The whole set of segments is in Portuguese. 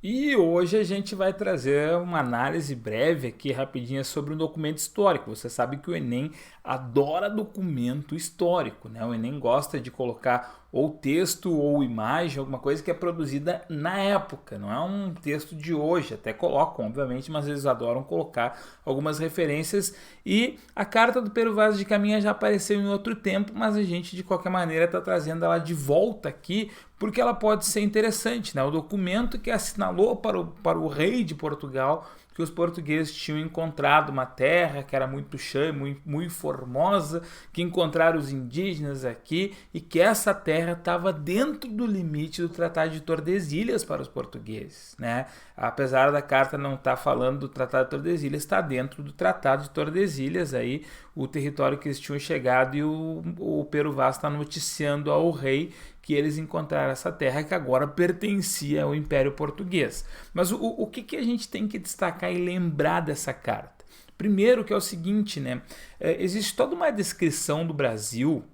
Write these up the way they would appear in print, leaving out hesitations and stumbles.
E hoje a gente vai trazer uma análise breve aqui, rapidinha, sobre um documento histórico. Você sabe que o Enem adora documento histórico, né? O Enem gosta de colocar ou texto ou imagem, alguma coisa que é produzida na época, não é um texto de hoje. Até colocam, obviamente, mas eles adoram colocar algumas referências. E a carta do Pero Vaz de Caminha já apareceu em outro tempo, mas a gente, de qualquer maneira, está trazendo ela de volta aqui porque ela pode ser interessante, né? O documento que assinalou para o rei de Portugal que os portugueses tinham encontrado uma terra que era muito chã, muito formosa, que encontraram os indígenas aqui e que essa terra estava dentro do limite do Tratado de Tordesilhas para os portugueses, né? Apesar da carta não estar falando do Tratado de Tordesilhas, está dentro do Tratado de Tordesilhas aí o território que eles tinham chegado e o Pero Vaz está noticiando ao rei que eles encontraram essa terra que agora pertencia ao Império Português. Mas o que a gente tem que destacar e lembrar dessa carta? Primeiro que é o seguinte, né? Existe toda uma descrição do Brasil,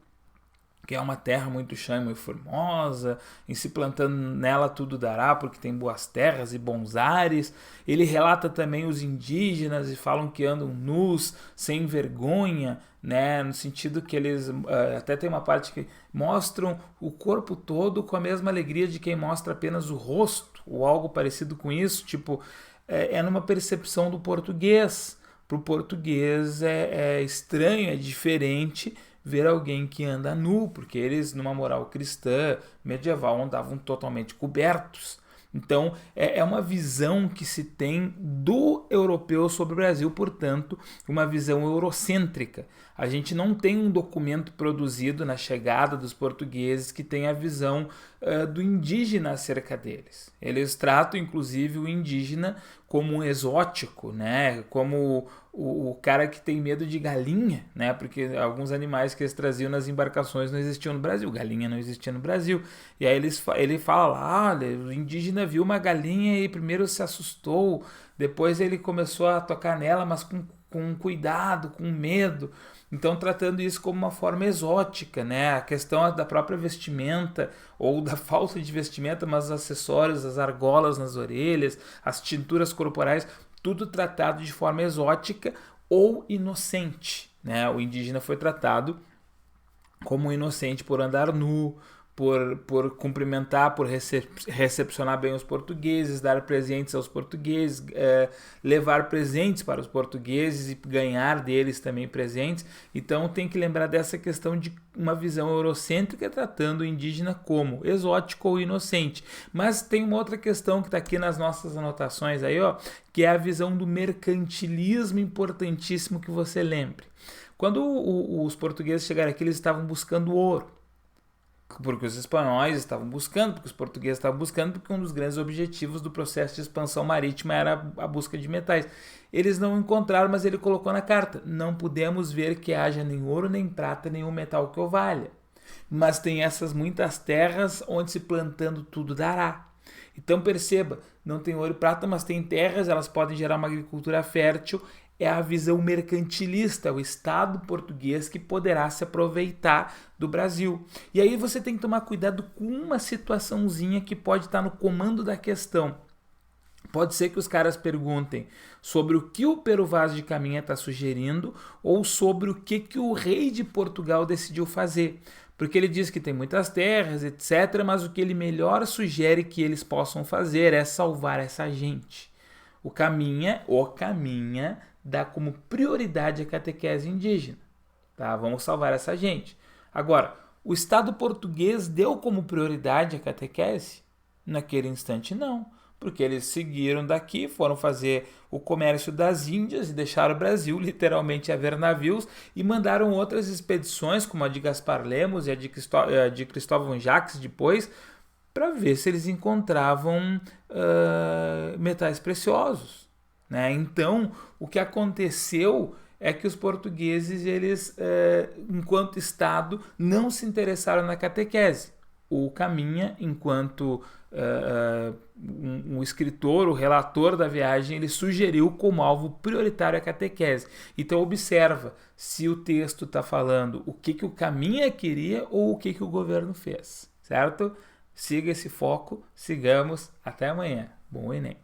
que é uma terra muito chã e muito formosa, em se plantando nela tudo dará, porque tem boas terras e bons ares. Ele relata também os indígenas e falam que andam nus, sem vergonha, né? No sentido que eles até tem uma parte que mostram o corpo todo com a mesma alegria de quem mostra apenas o rosto, ou algo parecido com isso, tipo, é numa percepção do português. Para o português é estranho, é diferente ver alguém que anda nu, porque eles, numa moral cristã medieval, andavam totalmente cobertos. Então, é uma visão que se tem do europeu sobre o Brasil, portanto, uma visão eurocêntrica. A gente não tem um documento produzido na chegada dos portugueses que tenha a visão do indígena acerca deles. Eles tratam, inclusive, o indígena como um exótico, né? Como o cara que tem medo de galinha, né? Porque alguns animais que eles traziam nas embarcações não existiam no Brasil, galinha não existia no Brasil. E aí ele fala lá, olha, o indígena viu uma galinha e primeiro se assustou, depois ele começou a tocar nela, mas com cuidado, com medo. Então, tratando isso como uma forma exótica, né? A questão da própria vestimenta ou da falta de vestimenta, mas os acessórios, as argolas nas orelhas, as tinturas corporais, tudo tratado de forma exótica ou inocente, né? O indígena foi tratado como inocente por andar nu, por cumprimentar, por recepcionar bem os portugueses, dar presentes aos portugueses, levar presentes para os portugueses e ganhar deles também presentes. Então tem que lembrar dessa questão de uma visão eurocêntrica tratando o indígena como exótico ou inocente. Mas tem uma outra questão que está aqui nas nossas anotações aí, ó, que é a visão do mercantilismo importantíssimo que você lembre. Quando os portugueses chegaram aqui, eles estavam buscando ouro, porque os espanhóis estavam buscando, porque os portugueses estavam buscando, porque um dos grandes objetivos do processo de expansão marítima era a busca de metais. Eles não encontraram, mas ele colocou na carta: não podemos ver que haja nem ouro, nem prata, nenhum metal que o valha. Mas tem essas muitas terras onde se plantando tudo dará. Então perceba, não tem ouro e prata, mas tem terras, elas podem gerar uma agricultura fértil. É a visão mercantilista, o Estado português que poderá se aproveitar do Brasil. E aí você tem que tomar cuidado com uma situaçãozinha que pode estar no comando da questão. Pode ser que os caras perguntem sobre o que o Pero Vaz de Caminha está sugerindo ou sobre o que o rei de Portugal decidiu fazer. Porque ele diz que tem muitas terras, etc., mas o que ele melhor sugere que eles possam fazer é salvar essa gente. O Caminha dá como prioridade a catequese indígena. Tá? Vamos salvar essa gente. Agora, o Estado português deu como prioridade a catequese? Naquele instante, não. Porque eles seguiram daqui, foram fazer o comércio das Índias e deixaram o Brasil literalmente a ver navios e mandaram outras expedições, como a de Gaspar Lemos e a de Cristóvão Jacques depois, para ver se eles encontravam metais preciosos. Né? Então, o que aconteceu é que os portugueses, eles, enquanto Estado, não se interessaram na catequese. O Caminha, enquanto um escritor, o relator da viagem, ele sugeriu como alvo prioritário a catequese. Então observa se o texto está falando o que o Caminha queria ou o que o governo fez, certo? siga esse foco, sigamos, até amanhã. Bom Enem!